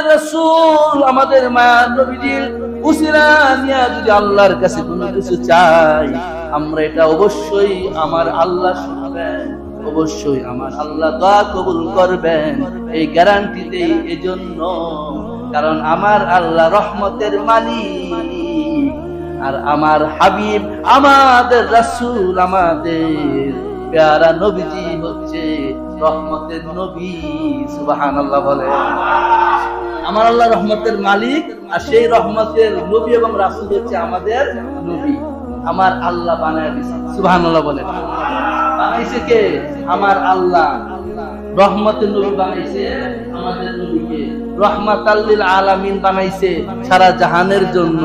আমাদের রাসূল আমাদের মায়ার নবীজির উসিলা নিয়ে যদি আল্লাহর কাছে কোনো কিছু চাই, আমরা এটা অবশ্যই আমার আল্লাহ শুনবেন, অবশ্যই আমার আল্লাহ দোয়া কবুল করবেন, এই গ্যারান্টি দেই। এজন্য কারণ আমার আল্লাহ রহমতের মালিক, আর আমার হাবিব আমাদের রাসূল আমাদের প্যারা নবীজি হচ্ছে রহমতের নবী। সুবহানাল্লাহ বলে। আমার আল্লাহ রহমতের মালিক, আর সেই রহমতের নবী এবং রাসূল হচ্ছে আমাদের নবী। আমার আল্লাহ বানায় দিয়েছে। সুবহানাল্লাহ বলে। বানাইছে কে? আমার আল্লাহ। রহমতের নবী বানাইছে আমাদের নবীকে, রহমাতাল লিল আলামিন বানাইছে সারা জাহানের জন্য।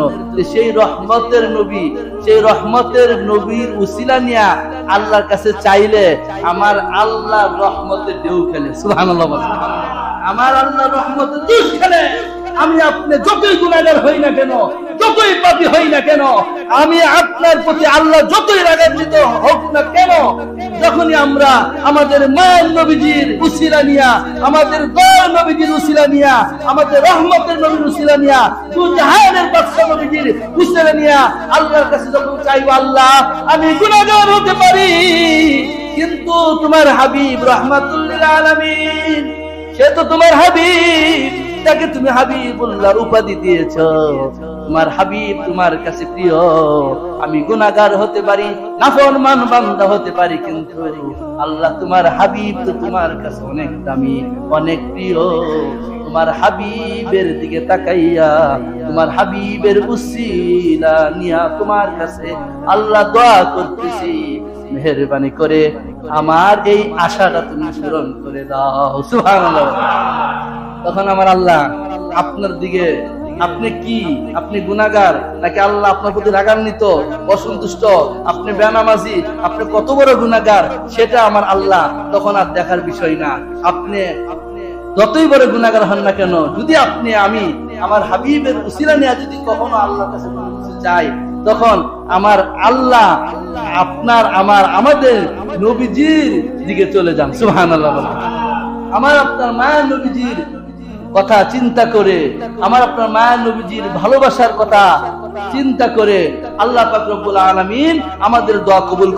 সেই রহমতের নবী, সেই রহমতের নবীর উসিলা নিয়া আল্লাহর কাছে চাইলে আমার আল্লাহ রহমতের ঢেউ খেলে। সুবহানাল্লাহ বলে। আমার আল্লাহ রহমতের জোশ খেলে। আমি আপনি যতই গুনাহগার হই না কেন, যতই পাপী হই না কেন, আমি আপনার প্রতি আল্লাহ যতই রাগান্বিত হোক না কেন, যখনই আমরা আমাদের মায়ের নবীজির উসিলা নিয়া, আমাদের দয়ার নবীজির উসিলা নিয়া, আমাদের রহমতের নবীর উসিলা নিয়া, দুই জাহানের বাদশা নবীজির উসিলা নিয়া আল্লাহর কাছে যখন চাইবো, আল্লাহ আমি গুনাহগার হতে পারি, কিন্তু তোমার হাবিব রাহমাতুল লিল আলামিন, সে তো তোমার হাবিব, তাকে তুমি হাবিবুল্লাহর উপাধি দিয়েছো। তোমার হাবিব তোমার কাছে প্রিয়। আমি গুনাহগার হতে পারি, নাফরমান বান্দা হতে পারি, কিন্তু আল্লাহ তোমার হাবিব তো তোমার কাছে অনেক দামি, অনেক প্রিয়। তোমার হাবিবের দিকে তাকাইয়া, তোমার হাবিবের উসিলা নিয়া তোমার কাছে আল্লাহ দোয়া করতেছি, মেহেরবানি করে আমার এই আশাটা তুমি পূরণ করে দাও। সুবহানাল্লাহ। তখন আমার আল্লাহ আপনার দিকে, আপনি কি, আপনি গুনাহগার নাকি আল্লাহ আপনার প্রতি রাগান্বিত, অসন্তুষ্ট, আপনি বেনামাজি, আপনি কত বড় গুনাহগার, সেটা আমার আল্লাহ তখন আর দেখার বিষয় না। আপনি যতই বড় গুনাহগার হন না কেন, যদি আপনি আমি আমার হাবিবের উসিলা নিয়ে যদি কখনো আল্লাহর কাছে কোনো কিছু চাই, তখন আমার আল্লাহ আপনার আমার আমাদের নবীজির দিকে চলে যান। সুবহানাল্লাহ। আমার আপনার মায়ের নবীজির কথা চিন্তা করে, আমার আপনার মায়ের নবীজির ভালোবাসার কথা চিন্তা করে আল্লাহ পাক রব্বুল আলামিন আমাদের দোয়া কবুল